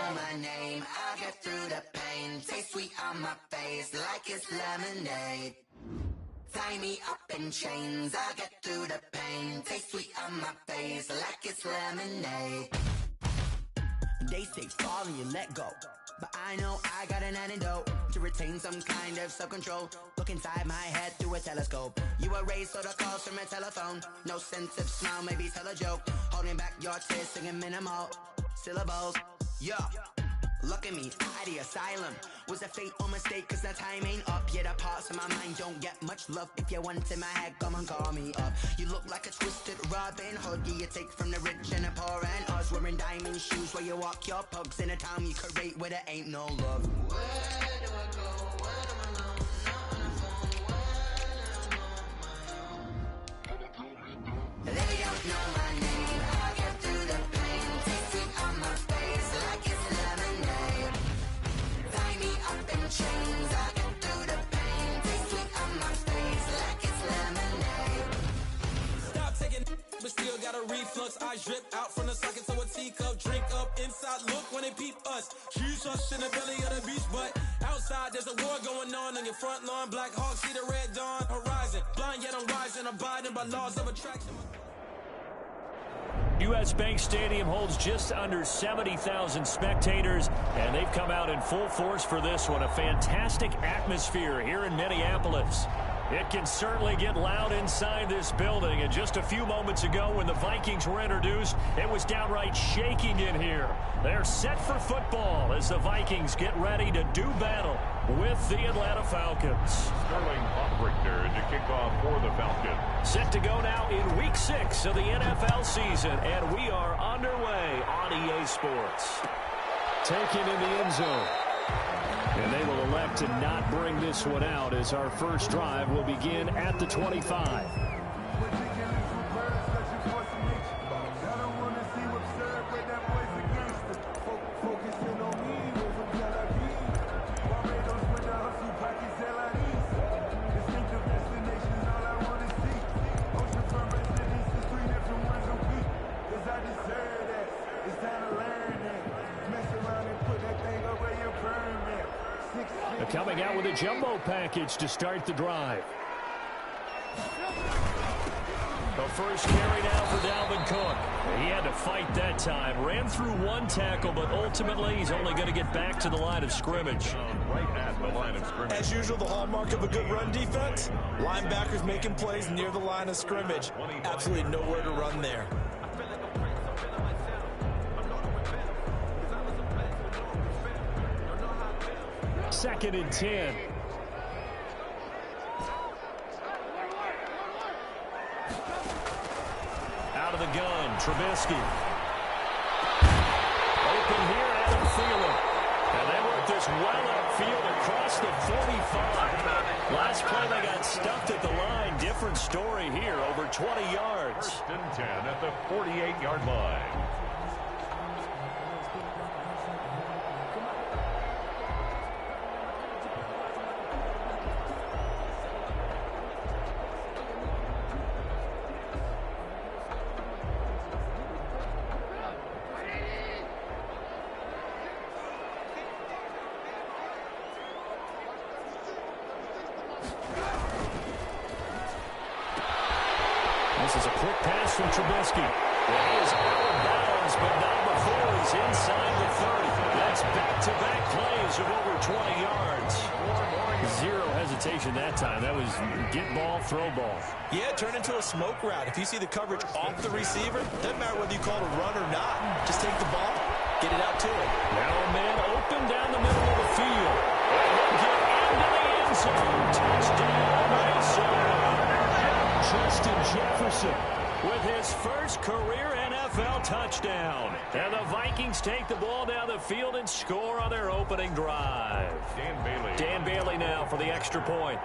know my name. I'll get through the pain. Taste sweet on my face like it's lemonade. Tie me up in chains. I'll get through the pain. Taste sweet on my face like it's lemonade. They say fall and you let go, but I know I got an antidote to retain some kind of self-control. Look inside my head through a telescope. You erase all the calls from a telephone. No sense of smile, maybe tell a joke. Holding back your tears, singing minimal syllables. Yeah, look at me, out the asylum. Was a fate or mistake, cause the time ain't up. Yeah, the parts of my mind don't get much love. If you want in my head, come and call me up. You look like a twisted Robin Hood. Yeah, you take from the rich and the poor and us. Wearing diamond shoes where you walk your pugs. In a town you create where there ain't no love. Where do I go? When I'm alone? Not on the phone. When I'm on my own. They don't know my name. I get through the pain. Taste sweet on my face like it's lemonade. Tie me up in chains. I get through the pain. Taste sweet on my face like it's lemonade. Stop taking, but still got a reflux. Eyes drip out from the socket to a teacup. Drink up inside, look when they peep us. Huge us in the belly of the beach, but outside there's a war going on your front lawn. Black Hawk see the red dawn horizon. Blind yet I'm rising, abiding by laws of attraction. U.S. Bank Stadium holds just under 70,000 spectators, and they've come out in full force for this one. A fantastic atmosphere here in Minneapolis. It can certainly get loud inside this building, and just a few moments ago when the Vikings were introduced, it was downright shaking in here. They're set for football as the Vikings get ready to do battle with the Atlanta Falcons. Sterling Hofrichter to kick off for the Falcons. Set to go now in Week 6 of the NFL season, and we are underway on EA Sports. Taken in the end zone. And they will elect to not bring this one out as our first drive will begin at the 25. Coming out with a jumbo package to start the drive. The first carry now for Dalvin Cook. He had to fight that time. Ran through one tackle, but ultimately he's only going to get back to the line of scrimmage. Right at the line of scrimmage. As usual, the hallmark of a good run defense, linebackers making plays near the line of scrimmage. Absolutely nowhere to run there. Second and 10. Out of the gun, Trubisky. Open here, Adam Thielen. And they work this well upfield across the 45. Last play they got stuffed at the line. Different story here, over 20 yards. First and 10 at the 48-yard line. This is a quick pass from Trubisky. He is out of bounds, but not before he's inside the 30. That's back-to-back plays of over 20 yards. Zero hesitation that time. That was get ball, throw ball. Yeah, turn into a smoke route. If you see the coverage off the receiver, doesn't matter whether you call it a run or not. Just take the ball, get it out to him. Now a man open down the middle of the field. And he'll get into the end zone. Touchdown, Minnesota. Justin Jefferson with his first career NFL touchdown. And the Vikings take the ball down the field and score on their opening drive. Dan Bailey now for the extra point.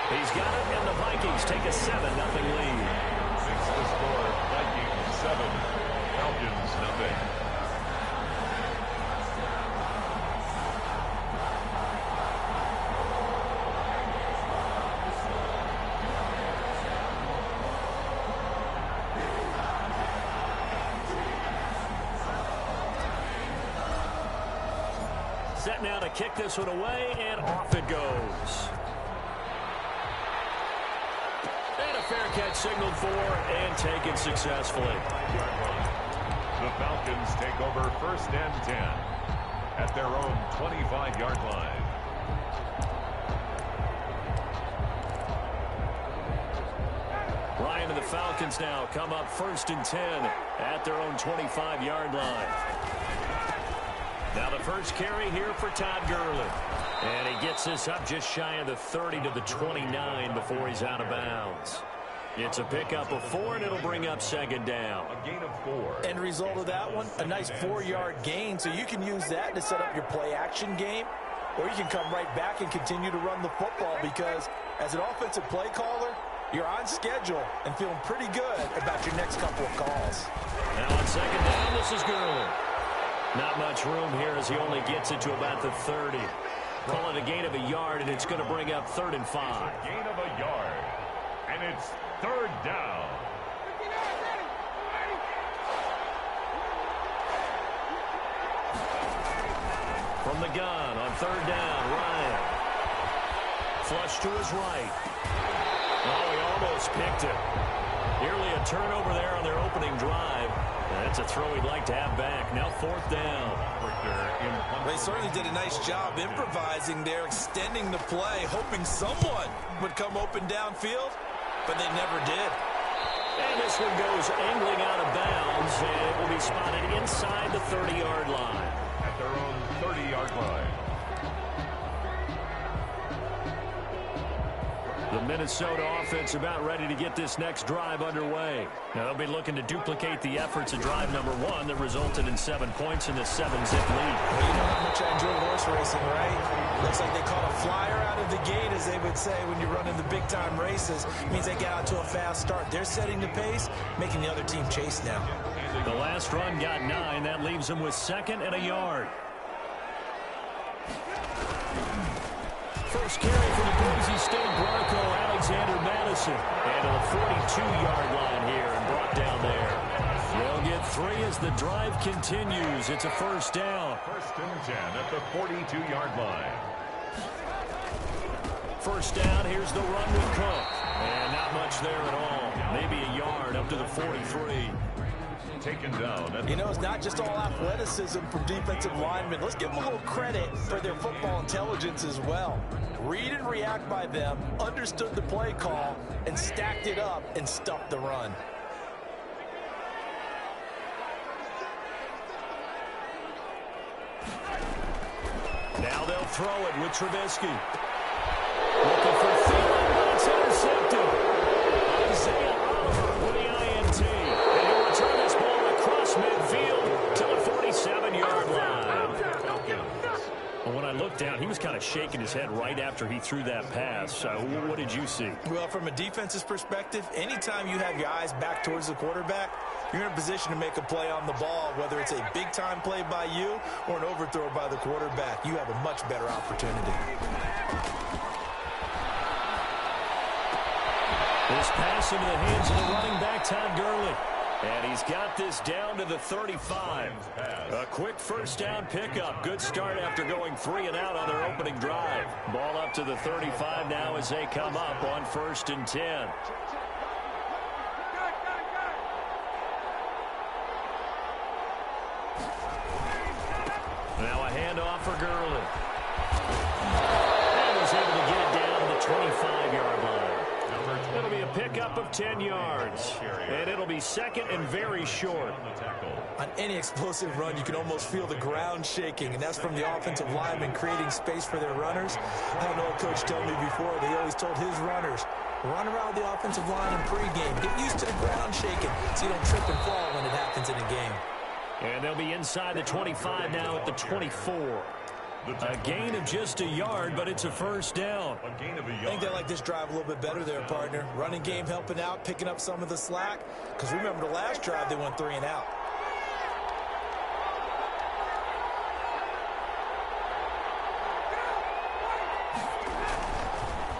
He's got it, and the Vikings take a 7-0 lead. It's the score. Vikings 7, Falcons 0. Set now to kick this one away, and off it goes. And a fair catch signaled for and taken successfully. The Falcons take over 1st and 10 at their own 25-yard line. Ryan and the Falcons now come up 1st and 10 at their own 25-yard line. Now the first carry here for Todd Gurley. And he gets this up just shy of the 30 to the 29 before he's out of bounds. It's a pickup of 4, and it'll bring up 2nd down. A gain of 4. End result of that one, a nice 4-yard gain. So you can use that to set up your play-action game, or you can come right back and continue to run the football because as an offensive play caller, you're on schedule and feeling pretty good about your next couple of calls. Now on 2nd down, this is Gurley. Not much room here as he only gets it to about the 30. Call it a gain of a yard, and it's going to bring up 3rd and 5. Gain of a yard, and it's 3rd down. From the gun on 3rd down, Ryan. Flush to his right. Oh, he almost picked it. Nearly a turnover there on their opening drive. That's a throw he'd like to have back. Now 4th down. They certainly did a nice job improvising there, extending the play, hoping someone would come open downfield, but they never did. And this one goes angling out of bounds, and it will be spotted inside the 30-yard line. At their own 30-yard line. The Minnesota offense about ready to get this next drive underway. Now they'll be looking to duplicate the efforts of drive number 1 that resulted in 7 points in this 7-zip lead. Well, you know how much I enjoy horse racing, right? Looks like they caught a flyer out of the gate, as they would say when you're running the big-time races. It means they get out to a fast start. They're setting the pace, making the other team chase now. The last run got 9. That leaves them with 2nd and a yard. First carry for the Boise State Bronco, Alexander Madison. And to the 42-yard line here and brought down there. They'll get 3 as the drive continues. It's a 1st down. 1st and 10 at the 42-yard line. 1st down, here's the run with Cook. And not much there at all. Maybe a yard up to the 43. Taken down. You know, it's not just all athleticism from defensive linemen. Let's give them a little credit for their football intelligence as well. Read and react by them, understood the play call, and stacked it up and stuffed the run. Now they'll throw it with Trubisky. Looking for Thielen, but it's intercepted. Isaiah Oliver with the INT. And he'll return this ball across midfield to the 47-yard line. Well, when I looked down, he was kind of shaking his head right after he threw that pass. What did you see? Well, from a defense's perspective, anytime you have your eyes back towards the quarterback, you're in a position to make a play on the ball, whether it's a big-time play by you or an overthrow by the quarterback. You have a much better opportunity. This pass into the hands of the running back, Todd Gurley. And he's got this down to the 35. A quick 1st down pickup. Good start after going 3 and out on their opening drive. Ball up to the 35 now as they come up on 1st and 10. Now a handoff for Gurley. And he's able to get it down to the 25-yard line. It'll be a pickup of 10 yards. And it'll be 2nd and very short. On any explosive run, you can almost feel the ground shaking, and that's from the offensive linemen creating space for their runners. I had an old coach tell me before, they always told his runners, run around the offensive line in pregame. Get used to the ground shaking so you don't trip and fall when it happens in a game. And they'll be inside the 25 now at the 24. A gain of just a yard, but it's a 1st down. I think they like this drive a little bit better there, partner. Running game helping out, picking up some of the slack. Because remember, the last drive, they went 3 and out.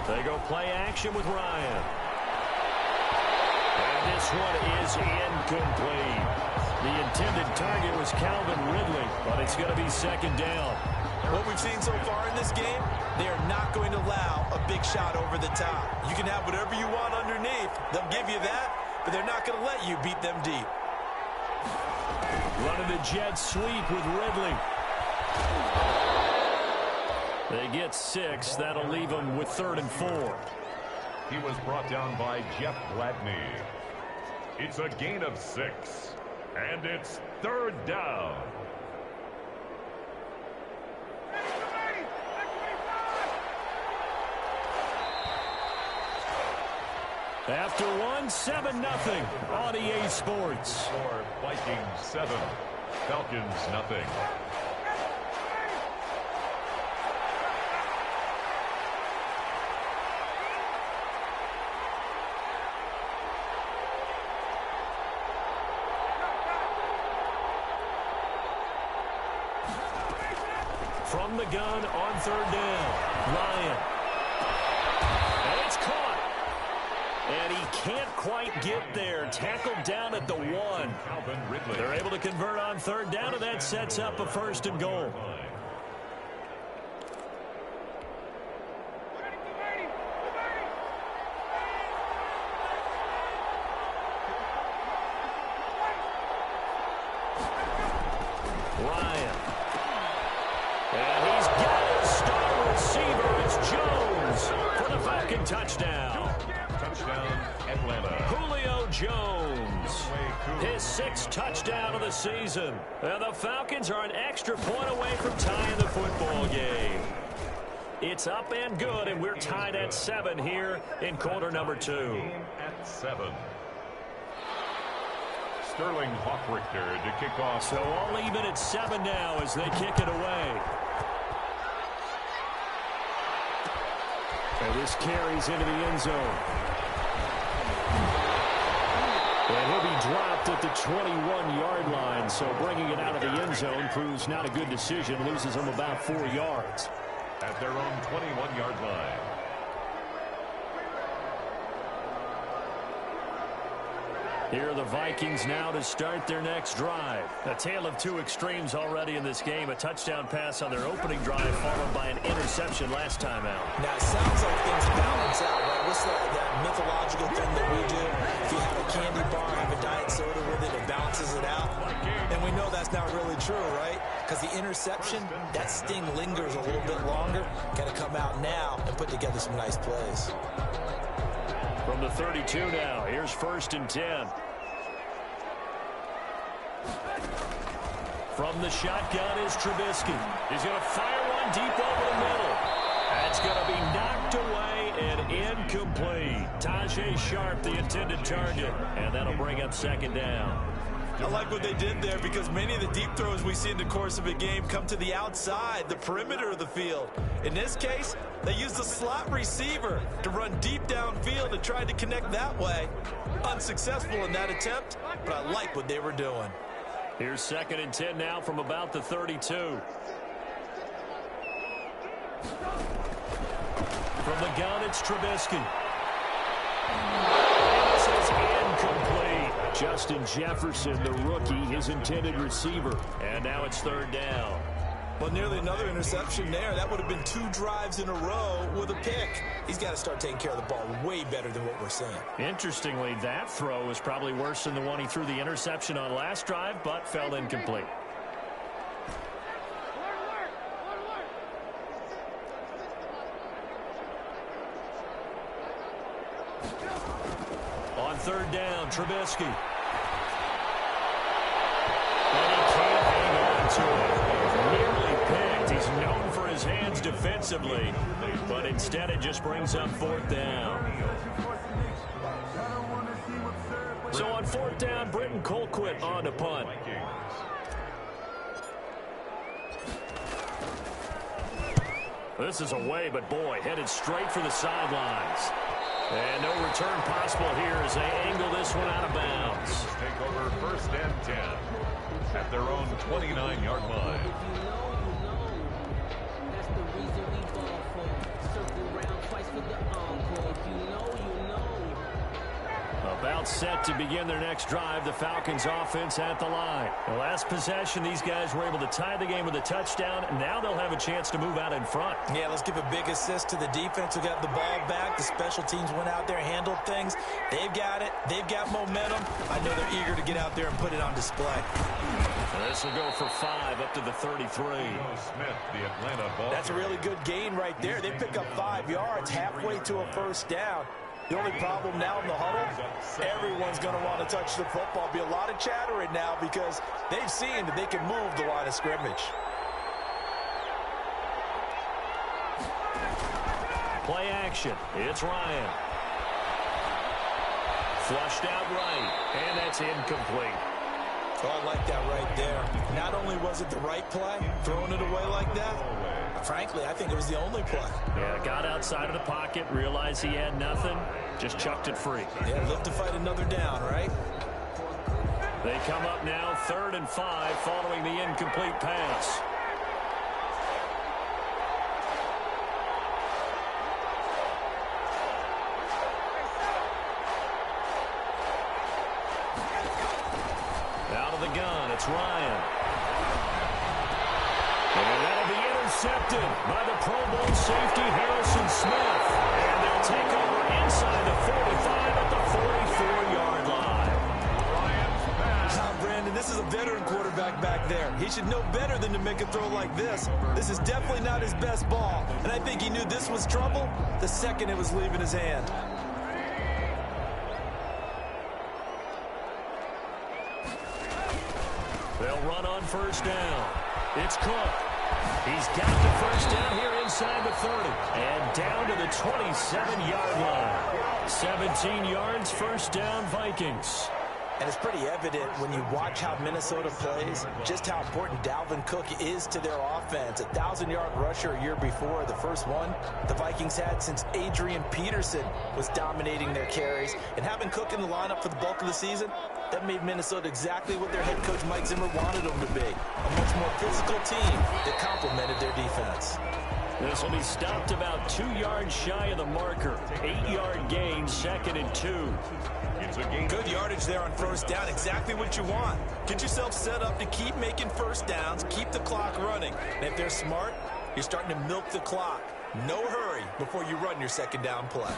They go play action with Ryan. And this one is incomplete. The intended target was Calvin Ridley, but it's going to be 2nd down. What we've seen so far in this game, they are not going to allow a big shot over the top. You can have whatever you want underneath. They'll give you that, but they're not going to let you beat them deep. Running the jet sweep with Ridley. They get 6. That'll leave them with 3rd and 4. He was brought down by Jeff Gladney. It's a gain of 6, and it's 3rd down. After one, 7-0 on EA Sports. Score Vikings 7, Falcons 0. From the gun on 3rd down, Ryan. And it's caught. And he can't quite get there. Tackled down at the 1. They're able to convert on 3rd down, and that sets up a 1st and goal. Ryan. And he's got his star receiver. It's Jones for the Falcon touchdown. Touchdown, Atlanta. Julio Jones, his 6th touchdown of the season. And the Falcons are an extra point away from tying the football game. It's up and good, and we're tied at 7 here in quarter number 2. Game at 7. Sterling Hawkrichter to kick off. So all even at 7 now as they kick it away. And this carries into the end zone. And he'll be dropped at the 21-yard line, so bringing it out of the end zone proves not a good decision. Loses them about 4 yards. At their own 21-yard line. Here are the Vikings now to start their next drive. A tale of 2 extremes already in this game. A touchdown pass on their opening drive, followed by an interception last time out. Now, it sounds like things balance out, right? What's that mythological thing that we do? If you have a candy bar, have a diet soda with it, it balances it out. And we know that's not really true, right? Because the interception, that sting lingers a little bit longer. Got to come out now and put together some nice plays. From the 32 now, here's 1st and 10. From the shotgun is Trubisky. He's going to fire one deep over the middle. That's going to be knocked away and incomplete. Tajay Sharp, the intended target, and that'll bring up 2nd down. I like what they did there because many of the deep throws we see in the course of a game come to the outside, the perimeter of the field. In this case, they used a slot receiver to run deep downfield and tried to connect that way. Unsuccessful in that attempt, but I like what they were doing. Here's 2nd and 10 now from about the 32. From the gun, it's Trubisky. This is incomplete. Justin Jefferson, the rookie, his intended receiver. And now it's 3rd down. Well, nearly another interception there. That would have been 2 drives in a row with a pick. He's got to start taking care of the ball way better than what we're seeing. Interestingly, that throw was probably worse than the one he threw the interception on last drive, but fell incomplete. On 3rd down, Trubisky. And he can't hang on to it. Nearly picked. He's known for his hands defensively, but instead it just brings up 4th down. So on 4th down, Britton Colquitt on to punt. This is away, but boy, headed straight for the sidelines. And no return possible here as they angle this one out of bounds. Take over 1st and 10 at their own 29-yard line. That's the reason we ball for. Circle round twice for the encore. You know. About set to begin their next drive, the Falcons offense at the line. The last possession, these guys were able to tie the game with a touchdown, and now they'll have a chance to move out in front. Yeah, let's give a big assist to the defense who got the ball back. The special teams went out there, handled things. They've got it. They've got momentum. I know they're eager to get out there and put it on display. This will go for 5 up to the 33. Smith, the Atlanta ball. That's a really good gain right there. They pick up 5 yards halfway to a first down. The only problem now in the huddle, everyone's going to want to touch the football. Be a lot of chattering now because they've seen that they can move the line of scrimmage. Play action. It's Ryan. Flushed out right, and that's incomplete. Oh, I like that right there. Not only was it the right play, throwing it away like that, frankly, I think it was the only play. Yeah, got outside of the pocket, realized he had nothing, just chucked it free. Yeah, live to fight another down, right? They come up now 3rd and 5 following the incomplete pass. Out of the gun, it's Ryan. And that'll be intercepted by the Pro Bowl safety Harrison Smith. And they'll take over inside the 45 at the 44-yard line. Brandon, this is a veteran quarterback back there. He should know better than to make a throw like this. This is definitely not his best ball. And I think he knew this was trouble the second it was leaving his hand. They'll run on first down. It's Cook. He's got the first down here inside the 30. And down to the 27-yard line. 17 yards, first down, Vikings. And it's pretty evident when you watch how Minnesota plays, just how important Dalvin Cook is to their offense. A 1,000-yard rusher a year before, the first one the Vikings had since Adrian Peterson was dominating their carries. And having Cook in the lineup for the bulk of the season, that made Minnesota exactly what their head coach Mike Zimmer wanted them to be. A much more physical team that complemented their defense. This will be stopped about 2 yards shy of the marker. 8-yard gain, 2nd and 2. It's a gain. Good yardage there on first down, exactly what you want. Get yourself set up to keep making first downs, keep the clock running. And if they're smart, you're starting to milk the clock. No hurry before you run your second down play.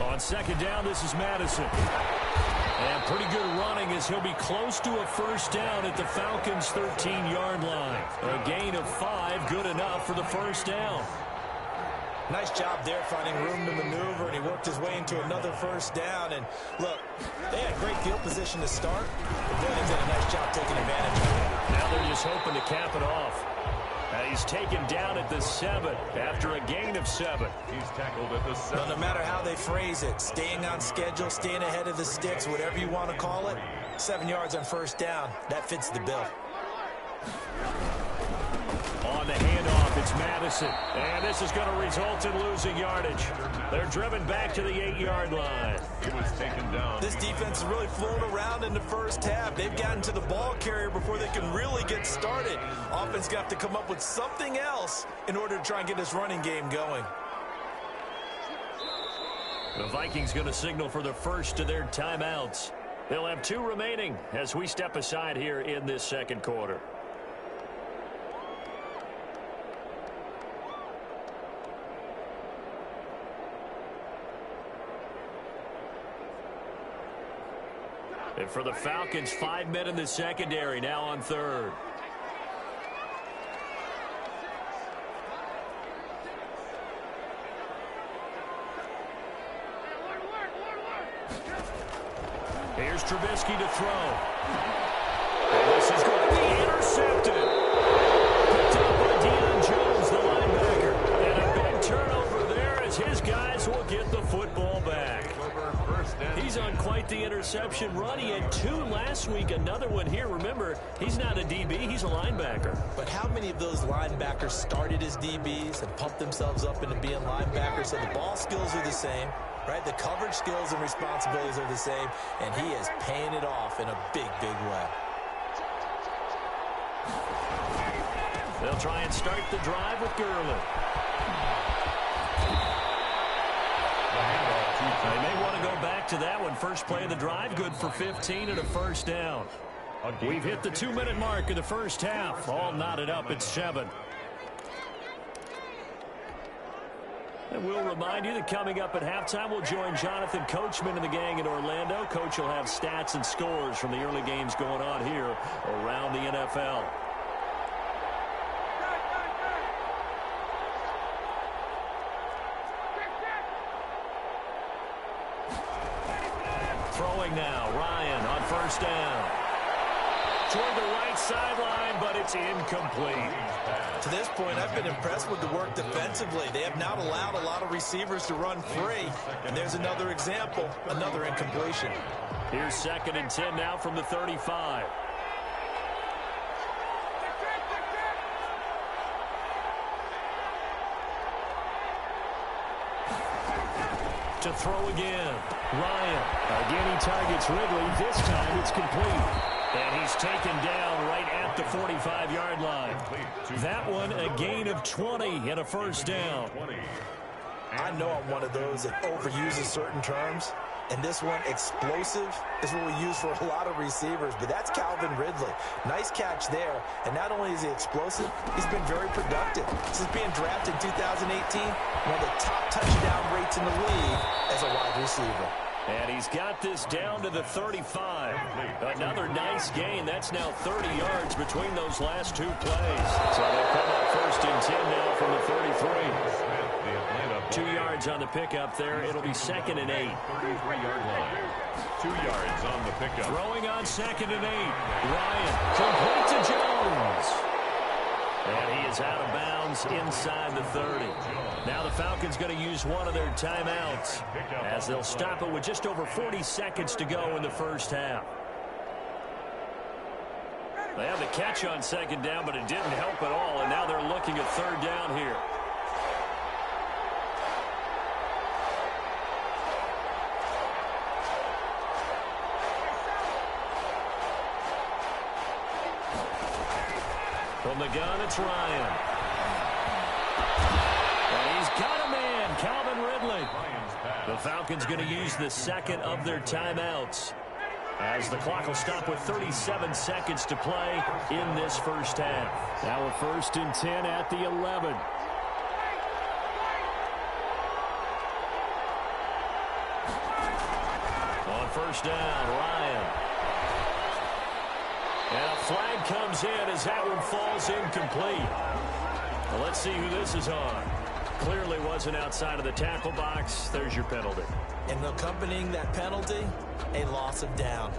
On second down, this is Madison. And pretty good running as he'll be close to a first down at the Falcons' 13-yard line. A gain of 5, good enough for the first down. Nice job there finding room to maneuver, and he worked his way into another first down. And look, they had great field position to start. The Vikings did a nice job taking advantage of it. Now they're just hoping to cap it off. He's taken down at the 7 after a gain of 7. He's tackled at the 7. Well, no matter how they phrase it, staying on schedule, staying ahead of the sticks, whatever you want to call it, 7 yards on first down, that fits the bill. On the handoff, it's Madison. And this is going to result in losing yardage. They're driven back to the 8-yard line. He was taken down. This defense has really flown around in the first half. They've gotten to the ball carrier before they can really get started. Offense got to come up with something else in order to try and get this running game going. The Vikings going to signal for the first of their timeouts. They'll have 2 remaining as we step aside here in this second quarter. And for the Falcons, 5 men in the secondary, now on third. Here's Trubisky to throw. And this is going to be intercepted. Picked up by Deion Jones, the linebacker. And a big turnover there as his guys will get the football back. He's on quite the interception run. He had 2 last week, another one here. Remember, he's not a DB, he's a linebacker. But how many of those linebackers started as DBs and pumped themselves up into being linebackers? So the ball skills are the same, right? The coverage skills and responsibilities are the same, and he is paying it off in a big, big way. They'll try and start the drive with Gurley. They may want to go back to that one. First play of the drive, good for 15 and a first down. We've hit the 2-minute mark of the first half. All knotted up at 7. And we'll remind you that coming up at halftime, we'll join Jonathan Coachman and the gang in Orlando. Coach will have stats and scores from the early games going on here around the NFL. Throwing now, Ryan on first down. Toward the right sideline, but it's incomplete. To this point, I've been impressed with the work defensively. They have not allowed a lot of receivers to run free. And there's another example, another incompletion. Here's 2nd and 10 now from the 35. To throw again. Ryan. Again, he targets Ridley. This time it's complete. And he's taken down right at the 45-yard line. That one a gain of 20 and a first down. I know I'm one of those that overuses certain terms. And this one, explosive, is what we use for a lot of receivers. But that's Calvin Ridley. Nice catch there. And not only is he explosive, he's been very productive. Since being drafted in 2018, one of the top touchdown rates in the league as a wide receiver. And he's got this down to the 35. Another nice gain. That's now 30 yards between those last two plays. So they'll come up 1st and 10 now from the 33. 2 yards on the pickup there. It'll be 2nd and 8. 33-yard line. 2 yards on the pickup. Throwing on 2nd and 8. Ryan complete to Jones. And he is out of bounds inside the 30. Now the Falcons going to use one of their timeouts as they'll stop it with just over 40 seconds to go in the first half. They have the catch on 2nd down, but it didn't help at all, and now they're looking at 3rd down here. From the gun, it's Ryan. And he's got a man, Calvin Ridley. The Falcons going to use the 2nd of their timeouts as the clock will stop with 37 seconds to play in this first half. Now we're 1st and 10 at the 11. On first down, Ryan. And a flag comes in as that one falls incomplete. Well, let's see who this is on. Clearly wasn't outside of the tackle box. There's your penalty. And accompanying that penalty, a loss of down.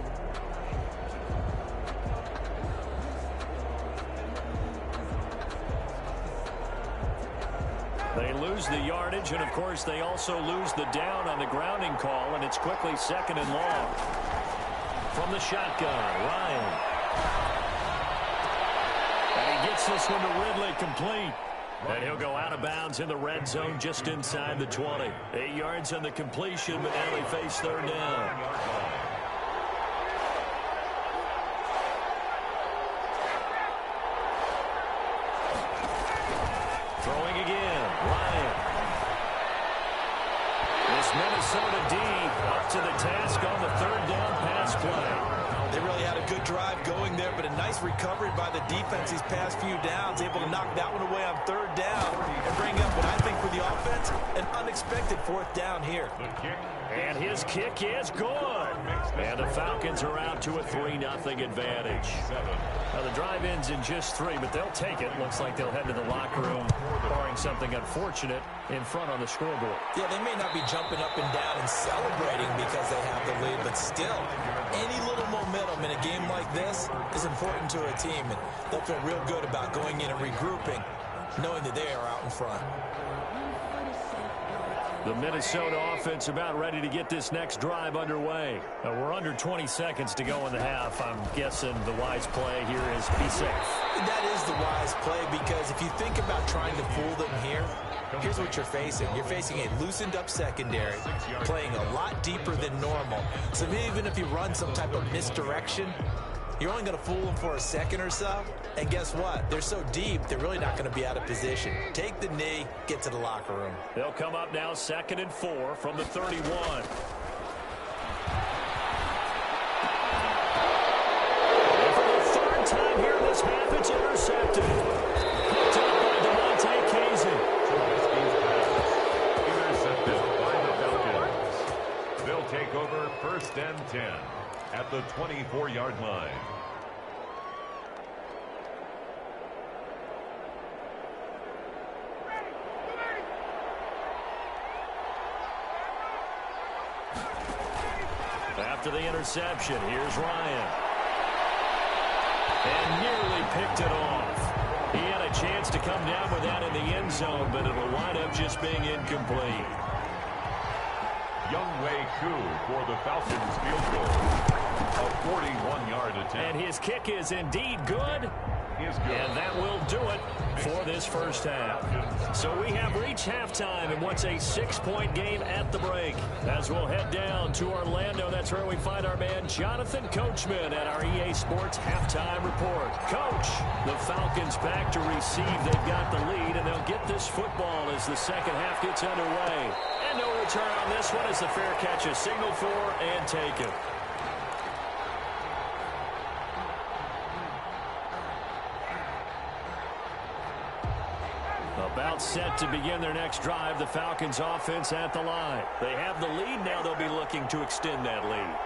They lose the yardage, and, of course, they also lose the down on the grounding call, and it's quickly 2nd and long. From the shotgun, Ryan. And he gets this one to Ridley complete. And he'll go out of bounds in the red zone just inside the 20. 8 yards on the completion, but now they face 3rd down. Throwing again, Ryan. This Minnesota D up to the task on the 3rd down pass play. They really had a good drive going there, but a nice recovery by the defense these past few downs, able to knock that one away on 3rd down and bring up what I think for the offense, an unexpected 4th down here. And his kick is good. And the Falcons are out to a 3-0 advantage. Now the drive ends in just 3, but they'll take it. Looks like they'll head to the locker room, barring something unfortunate in front on the scoreboard. Yeah, they may not be jumping up and down and celebrating because they have the lead, but still, any little momentum in a game like this is important to a team, and they'll feel real good about going in and regrouping, knowing that they are out in front. The Minnesota offense about ready to get this next drive underway. We're under 20 seconds to go in the half. I'm guessing the wise play here is be safe. That is the wise play, because if you think about trying to fool them here, here's what you're facing. You're facing a loosened up secondary, playing a lot deeper than normal. So even if you run some type of misdirection, you're only going to fool them for a second or so. And guess what? They're so deep, they're really not going to be out of position. Take the knee, get to the locker room. They'll come up now 2nd and 4 from the 31. the 24-yard line. After the interception, here's Ryan. And nearly picked it off. He had a chance to come down with that in the end zone, but it'll wind up just being incomplete. Younghoe Koo for the Falcons field goal. A 41-yard attempt. And his kick is indeed good. And that will do it for this first half. So we have reached halftime in what's a 6-point game at the break. As we'll head down to Orlando, that's where we find our man Jonathan Coachman at our EA Sports Halftime Report. Coach, the Falcons back to receive. They've got the lead, and they'll get this football as the second half gets underway. And no return on this one as the fair catch is signaled for and taken. About set to begin their next drive, the Falcons offense at the line. They have the lead now. They'll be looking to extend that lead.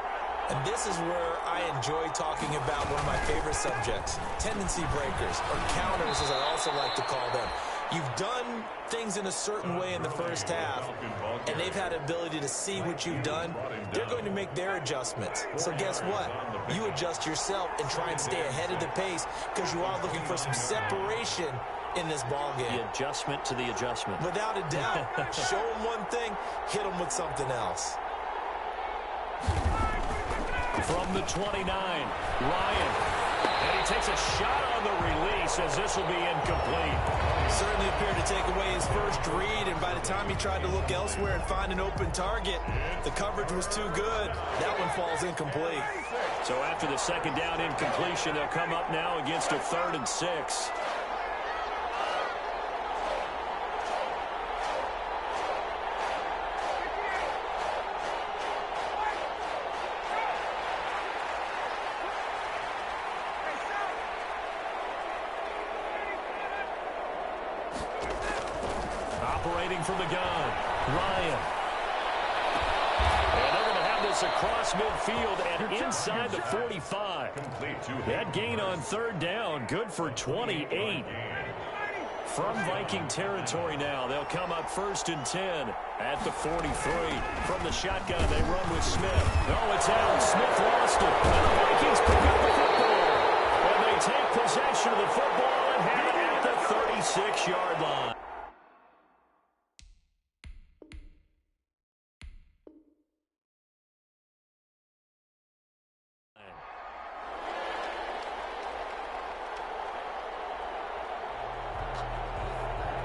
And this is where I enjoy talking about one of my favorite subjects, tendency breakers, or counters as I also like to call them. You've done things in a certain way in the first half, and they've had the ability to see what you've done. They're going to make their adjustments. So guess what? You adjust yourself and try and stay ahead of the pace because you are looking for some separation in this ball game. The adjustment to the adjustment. Without a doubt. Show them one thing, hit them with something else. From the 29, Ryan. And he takes a shot on the release as this will be incomplete. Certainly appeared to take away his first read, and by the time he tried to look elsewhere and find an open target, the coverage was too good. That one falls incomplete. So after the second down incompletion, they'll come up now against a 3rd and 6. Operating from the gun, Ryan. And they're going to have this across midfield and inside the 45. That gain on 3rd down, good for 28. From Viking territory now, they'll come up 1st and 10 at the 43. From the shotgun, they run with Smith. No, it's out. Smith lost it. And the Vikings pick up the football. And they take possession of the football and have it at the 36-yard line.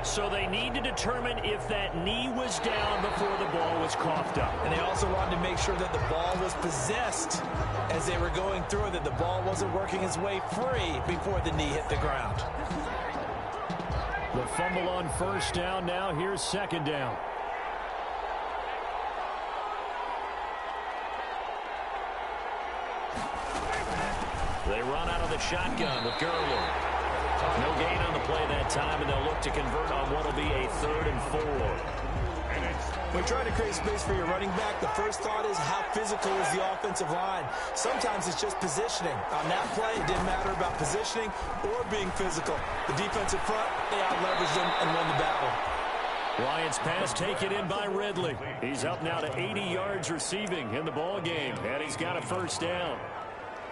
So they need to determine if that knee was down before the ball was coughed up. And they also wanted to make sure that the ball was possessed as they were going through it, that the ball wasn't working its way free before the knee hit the ground. The fumble on 1st down now. Here's 2nd down. They run out of the shotgun with Gurley. No gain on the play that time, and they'll look to convert on what will be a 3rd and 4. When trying to create space for your running back, the first thought is how physical is the offensive line. Sometimes it's just positioning. On that play, it didn't matter about positioning or being physical. The defensive front, they out-leveraged them and won the battle. Ryan's pass taken in by Ridley. He's up now to 80 yards receiving in the ball game, and he's got a 1st down.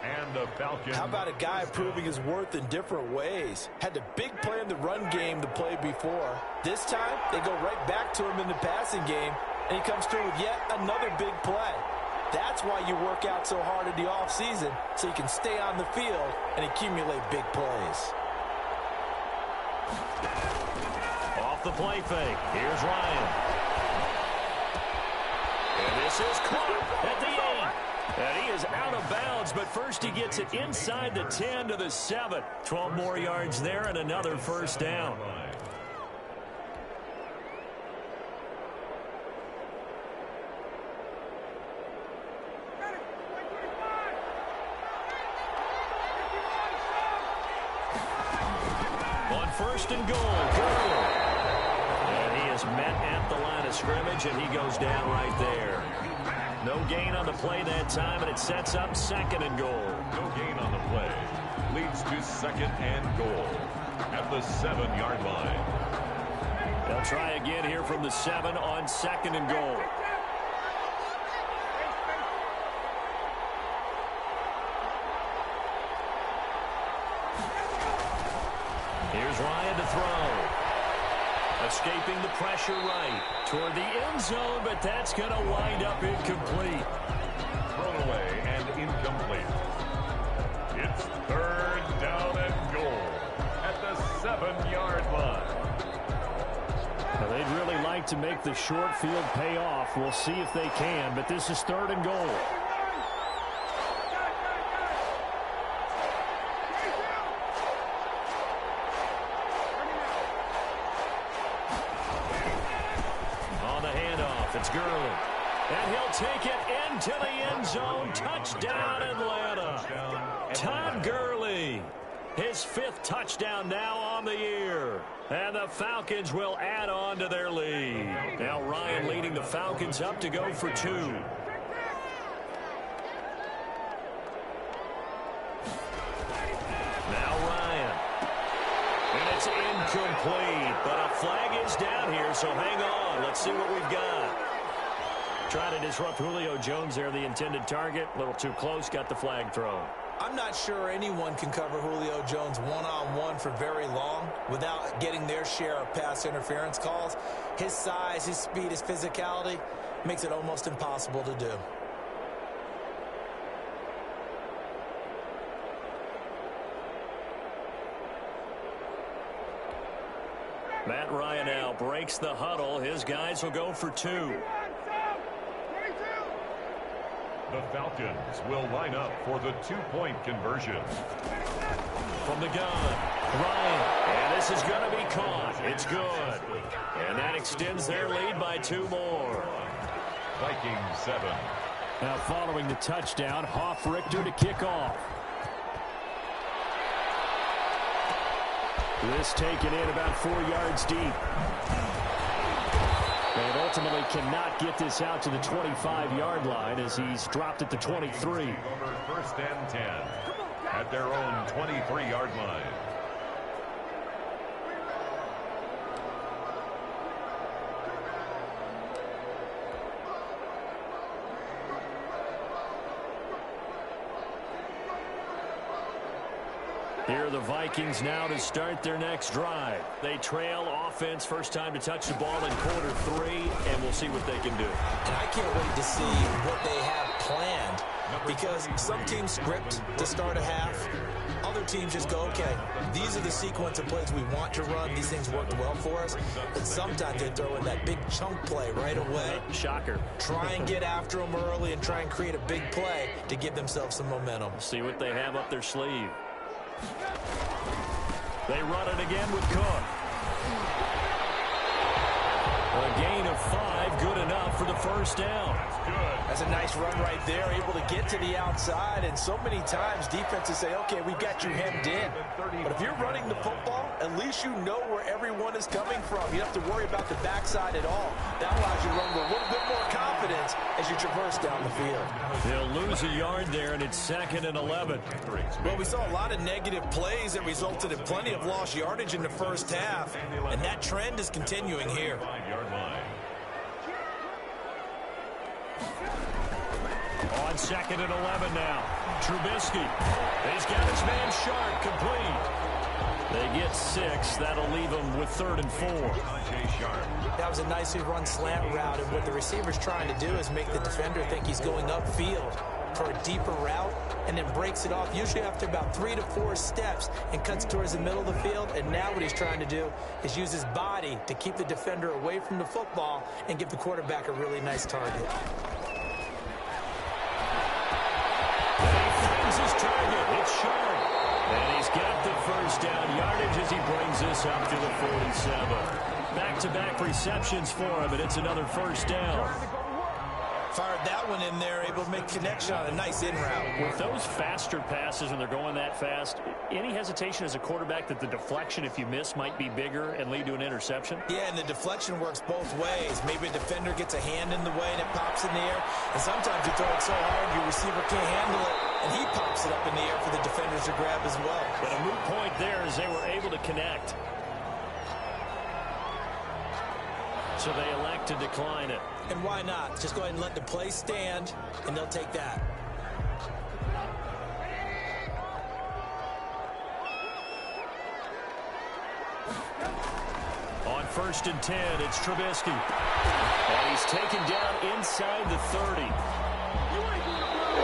And the Falcons. How about a guy proving his worth in different ways? Had the big play in the run game to play before. This time, they go right back to him in the passing game, and he comes through with yet another big play. That's why you work out so hard in the offseason, so you can stay on the field and accumulate big plays. Off the play fake, here's Ryan. And this is caught at the 8. And he is out of bounds, but first he gets it inside the 10 to the 7. 12 more yards there and another 1st down. On 1st and goal, Gurley. And he is met at the line of scrimmage, and he goes down right there. No gain on the play that time, and it sets up 2nd and goal. No gain on the play. Leads to 2nd and goal at the 7-yard line. They'll try again here from the 7 on 2nd and goal. Here's Ryan to throw. Escaping the pressure right toward the end zone, but that's going to wind up incomplete. Thrown away and incomplete. It's 3rd down and goal at the 7-yard line. Now, they'd really like to make the short field pay off. We'll see if they can, but this is 3rd and goal. It's Gurley. And he'll take it into the end zone. Touchdown, Atlanta. Todd Gurley. His 5th touchdown now on the year. And the Falcons will add on to their lead. Now Ryan leading the Falcons up to go for 2. Now Ryan. And it's incomplete. But a flag is down here, so hang on. Let's see what we've got. Trying to disrupt Julio Jones there, the intended target. A little too close, got the flag thrown. I'm not sure anyone can cover Julio Jones one-on-one for very long without getting their share of pass interference calls. His size, his speed, his physicality makes it almost impossible to do. Matt Ryan now breaks the huddle. His guys will go for 2. The Falcons will line up for the 2-point conversion. From the gun, Ryan, and this is going to be caught. It's good. And that extends their lead by 2 more. Vikings 7. Now following the touchdown, Hoff-Richter to kick off. This taken in about 4 yards deep. And ultimately cannot get this out to the 25-yard line as he's dropped at the 23. Over 1st and 10 at their own 23-yard line. Here are the Vikings now to start their next drive. They trail offense, first time to touch the ball in quarter 3, and we'll see what they can do. And I can't wait to see what they have planned, because some teams script to start a half. Other teams just go, okay, these are the sequence of plays we want to run. These things worked well for us. And sometimes they throw in that big chunk play right away. Shocker. Try and get after them early and try and create a big play to give themselves some momentum. See what they have up their sleeve. They run it again with Cook. A gain of 5, good enough for the first down. That's good. That's a nice run right there, able to get to the outside, and so many times defenses say, okay, we've got you hemmed in. But if you're running the football, at least you know where everyone is coming from. You don't have to worry about the backside at all. That allows you to run with a little bit more confidence as you traverse down the field. They'll lose a yard there, and it's 2nd and 11. Well, we saw a lot of negative plays that resulted in plenty of lost yardage in the first half, and that trend is continuing here. 5-yard line. On 2nd and 11 now. Trubisky. He's got his man Sharp complete. They get 6. That'll leave them with 3rd and 4. That was a nicely run slant route, and what the receiver's trying to do is make the defender think he's going upfield for a deeper route, and then breaks it off usually after about 3 to 4 steps and cuts towards the middle of the field. And now what he's trying to do is use his body to keep the defender away from the football and give the quarterback a really nice target. His target, it's Sharp. And he's got the first down yardage as he brings this up to the 47. Back-to-back receptions for him, and it's another first down. Fired that one in there, able to make connection on a nice in route. With those faster passes when they're going that fast, any hesitation as a quarterback that the deflection, if you miss, might be bigger and lead to an interception? Yeah, and the deflection works both ways. Maybe a defender gets a hand in the way and it pops in the air. And sometimes you throw it so hard your receiver can't handle it, and he pops it up in the air for the defenders to grab as well. But a moot point there as they were able to connect. So they elect to decline it. And why not? Just go ahead and let the play stand, and they'll take that. On 1st and 10, it's Trubisky. And he's taken down inside the 30.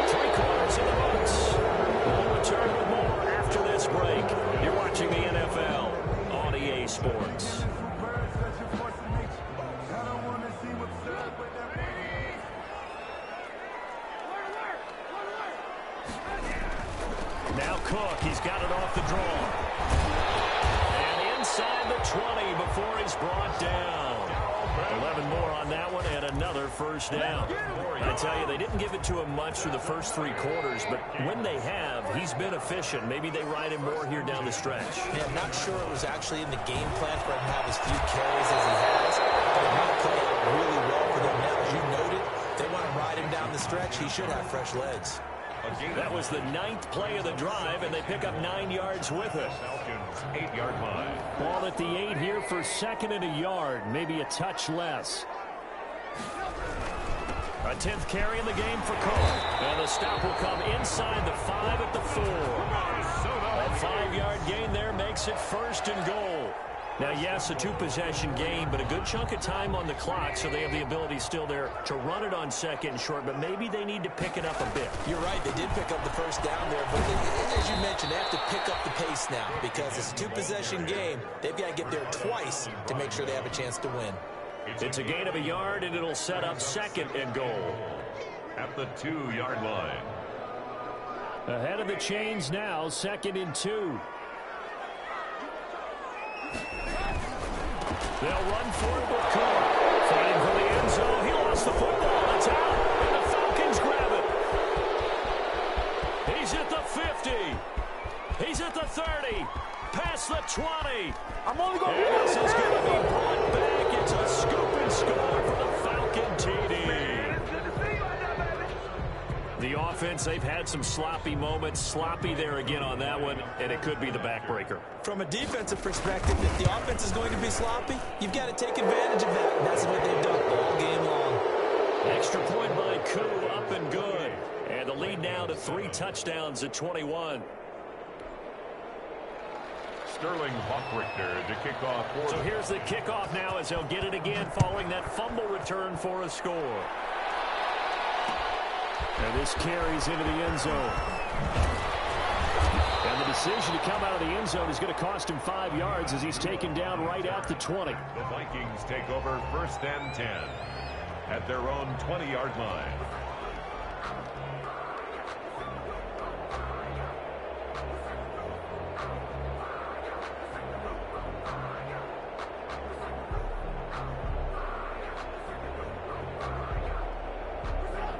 3/4 in the books. We'll return with more after this break. You're watching the NFL on EA Sports. Now Cook, he's got it off the draw. And inside the 20 before he's brought down. 11 more on that one and another first down. I tell you, they didn't give it to him much through the first 3 quarters, but when they have, he's been efficient. Maybe they ride him more here down the stretch. Yeah, I'm not sure it was actually in the game plan for him to have as few carries as he has, but it might play out really well for them now. As you noted, if they want to ride him down the stretch, he should have fresh legs. That was the 9th play of the drive, and they pick up 9 yards with it. Falcons 8-yard line. Ball at the 8 here for 2nd and a yard, maybe a touch less. A 10th carry in the game for Cook. And the stop will come inside the 5 at the 4. A 5-yard gain there makes it 1st and goal. Now, yes, a 2-possession game, but a good chunk of time on the clock, so they have the ability still there to run it on 2nd and short, but maybe they need to pick it up a bit. You're right, they did pick up the first down there, but as you mentioned, they have to pick up the pace now because it's a 2-possession game. They've got to get there twice to make sure they have a chance to win. It's a gain of a yard, and it'll set up 2nd and goal. At the 2-yard line. Ahead of the chains now, 2nd and 2. They'll run for it with Cook. Fighting for the end zone. He lost the football. It's out. And the Falcons grab it. He's at the 50. He's at the 30. Past the 20. And this is going to be brought back. It's a scoop and score for the Falcon TD. The offense, they've had some sloppy moments. Sloppy there again on that one, and it could be the backbreaker. From a defensive perspective, if the offense is going to be sloppy, you've got to take advantage of that, and that's what they've done all game long. Extra point by Koo, up and good. And the lead now to 3 touchdowns at 21. Sterling Hockrichter to kick off. So here's the kickoff now as they'll get it again following that fumble return for a score. And this carries into the end zone. And the decision to come out of the end zone is going to cost him 5 yards as he's taken down right at the 20. The Vikings take over 1st and 10 at their own 20-yard line.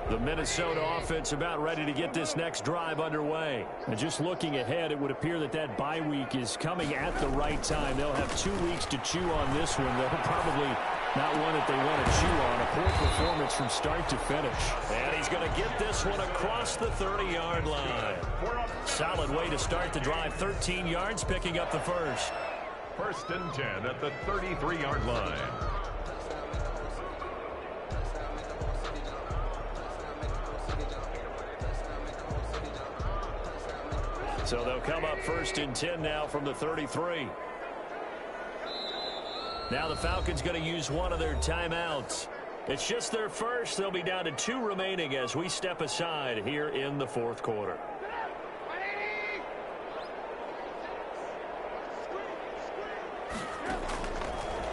The Minnesota offense about ready to get this next drive underway. And just looking ahead, it would appear that that bye week is coming at the right time. They'll have 2 weeks to chew on this one. They'll probably not one that they want to chew on. A poor performance from start to finish. And he's going to get this one across the 30-yard line. Solid way to start the drive. 13 yards, picking up the first. 1st and 10 at the 33-yard line. So they'll come up 1st and 10 now from the 33. Now the Falcons going to use one of their timeouts. It's just their first. They'll be down to 2 remaining as we step aside here in the 4th quarter.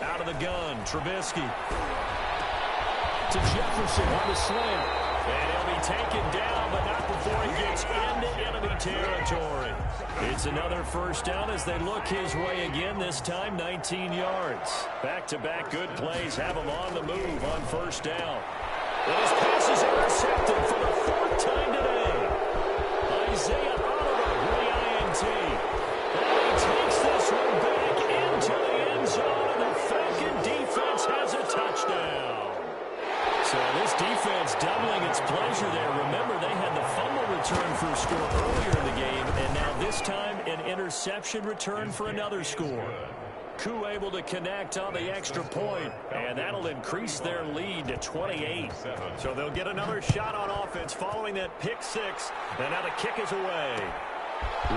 Out of the gun, Trubisky. To Jefferson on the slant. And he'll be taken down, but not before he gets into enemy territory. It's another first down as they look his way again, this time 19 yards. Back-to-back good plays have him on the move on 1st down. And his pass is intercepted for the fourth time today. Isaiah Oliver with the INT. And he takes this one back into the end zone, and the Falcon defense has a touchdown. So this defense doubling its pleasure there. Remember, they had the fumble return for a score earlier in the game, and now this time an interception return for another score. Koo able to connect on the extra point, and that'll increase their lead to 28. So they'll get another shot on offense following that pick six, and now the kick is away.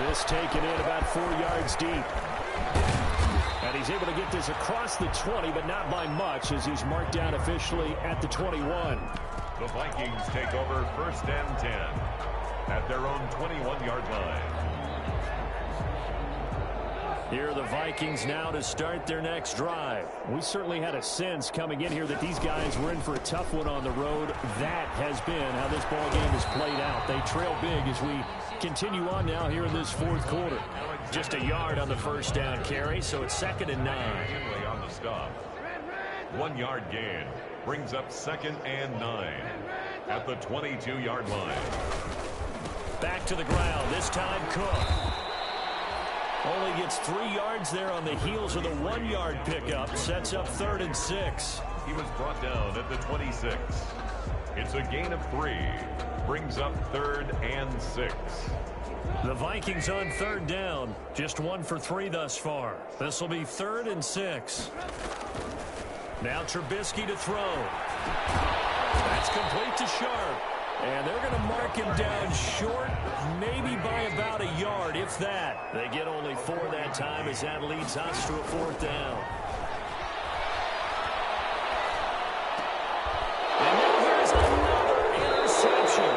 This taken in about 4 yards deep. And he's able to get this across the 20, but not by much, as he's marked down officially at the 21. The Vikings take over 1st and 10 at their own 21-yard line. Here are the Vikings now to start their next drive. We certainly had a sense coming in here that these guys were in for a tough one on the road. That has been how this ball game has played out. They trail big as we continue on now here in this fourth quarter. Just a yard on the first down carry, so it's 2nd and 9. On the stop. 1 yard gain brings up 2nd and 9 at the 22-yard line. Back to the ground, this time Cook. Only gets 3 yards there on the heels of the 1 yard pickup. Sets up 3rd and 6. He was brought down at the 26. It's a gain of 3. Brings up 3rd and 6. The Vikings on 3rd down. Just 1 for 3 thus far. This will be 3rd and 6. Now Trubisky to throw. That's complete to Sharp. And they're going to mark him down short, maybe by about a yard, if that. They get only 4 that time, as that leads us to a 4th down. And now here's another interception.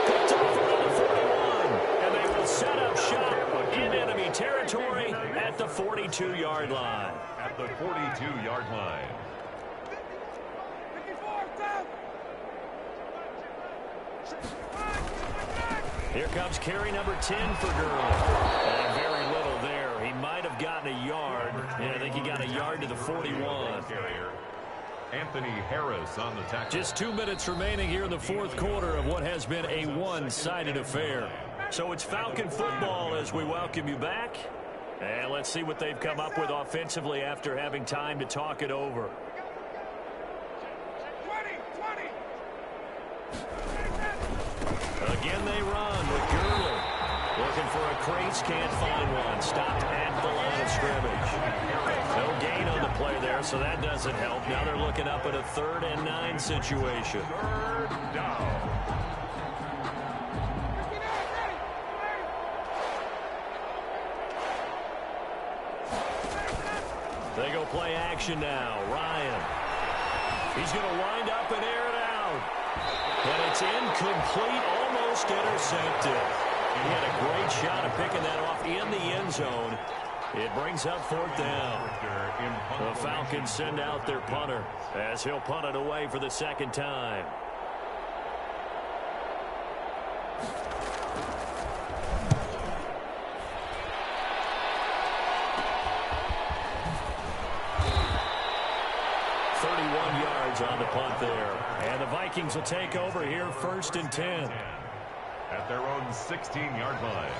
Picked off around the 41. And they will set up shop in enemy territory at the 42-yard line. At the 42-yard line. Here comes carry number 10 for Gurley. And very little there. He might have gotten a yard. Yeah, I think he got a yard to the 41. Anthony Harris on the tackle. Just 2 minutes remaining here in the fourth quarter of what has been a one-sided affair. So it's Falcon football as we welcome you back. And let's see what they've come up with offensively after having time to talk it over. Again they run with Gurley. Looking for a crease, can't find one. Stopped at the line of scrimmage. No gain on the play there, so that doesn't help. Now they're looking up at a 3rd and 9 situation. 3rd down. They go play action now. Ryan. He's going to wind up and air it out. And it's incomplete, almost intercepted. He had a great shot of picking that off in the end zone. It brings up 4th down. The Falcons send out their punter as he'll punt it away for the 2nd time. On the punt there. And the Vikings will take over here 1st and 10. At their own 16-yard line.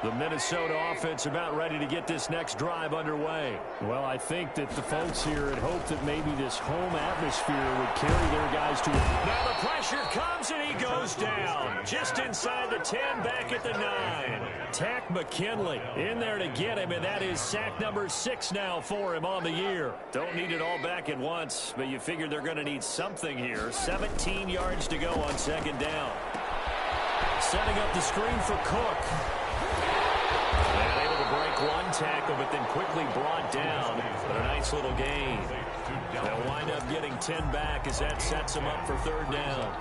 The Minnesota offense about ready to get this next drive underway. Well, I think that the folks here had hoped that maybe this home atmosphere would carry their guys to it. Now the pressure comes and he goes down. Just inside the 10, back at the 9. Tack McKinley in there to get him, and that is sack number 6 now for him on the year. Don't need it all back at once, but you figure they're going to need something here. 17 yards to go on 2nd down. Setting up the screen for Cook. And able to break one tackle, but then quickly brought down. But a nice little gain. They'll wind up getting 10 back as that sets him up for 3rd down.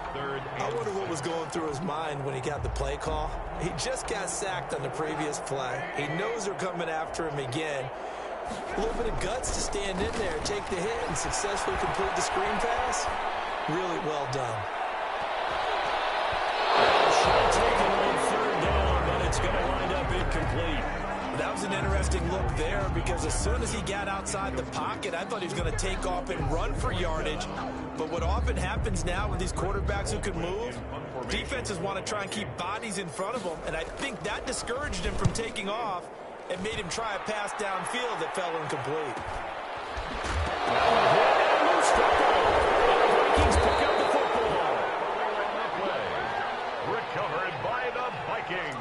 I wonder what was going through his mind when he got the play call. He just got sacked on the previous play. He knows they're coming after him again. A little bit of guts to stand in there, take the hit, and successfully complete the screen pass. Really well done. Shot taken on 3rd down, but it's going to wind up incomplete. That was an interesting look there because as soon as he got outside the pocket, I thought he was going to take off and run for yardage. But what often happens now with these quarterbacks who can move, defenses want to try and keep bodies in front of them, and I think that discouraged him from taking off and made him try a pass downfield that fell incomplete. Vikings pick up the football. Recovered by the Vikings.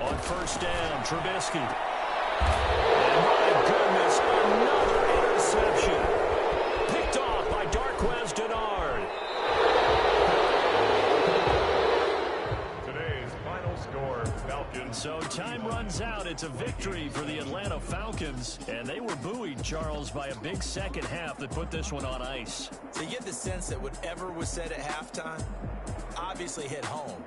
On first down, Trubisky. And my goodness, another interception. Picked off by Darquez Denard. Today's final score, Falcons. So time runs out. It's a victory for the Atlanta Falcons. And they were buoyed, Charles, by a big second half that put this one on ice. So you get the sense that whatever was said at halftime obviously hit home.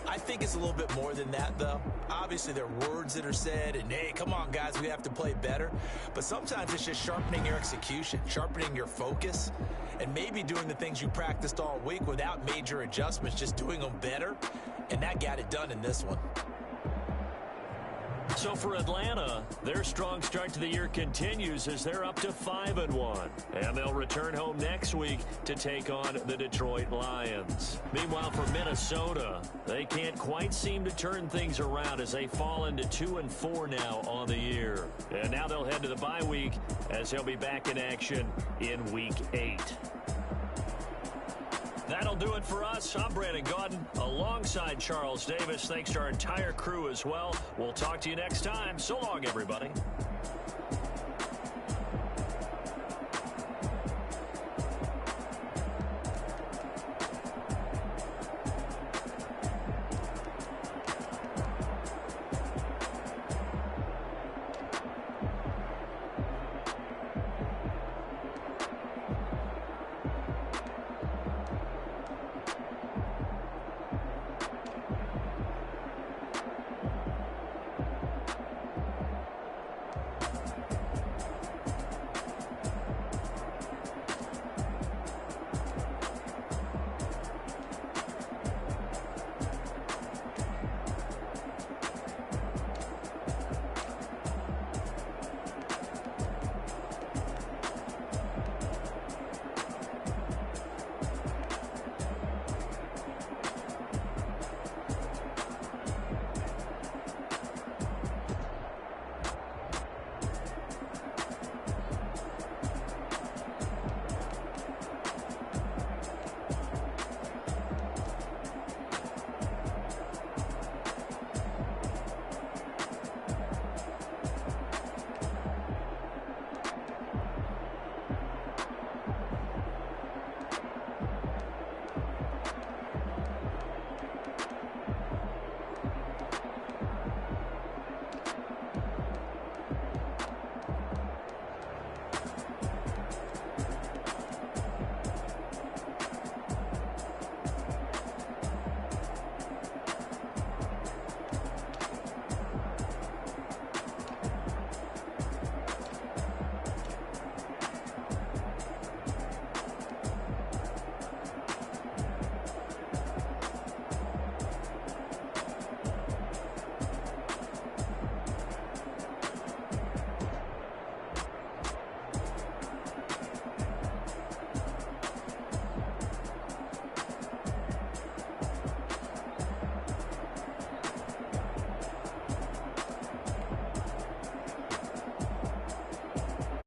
I think it's a little bit more than that, though. Obviously, there are words that are said, and, hey, come on, guys, we have to play better. But sometimes it's just sharpening your execution, sharpening your focus, and maybe doing the things you practiced all week without major adjustments, just doing them better, and that got it done in this one. So for Atlanta, their strong start to the year continues as they're up to 5-1. And they'll return home next week to take on the Detroit Lions. Meanwhile, for Minnesota, they can't quite seem to turn things around as they fall into 2-4 now on the year. And now they'll head to the bye week as they'll be back in action in Week 8. That'll do it for us. I'm Brandon Gaudin alongside Charles Davis. Thanks to our entire crew as well. We'll talk to you next time. So long, everybody.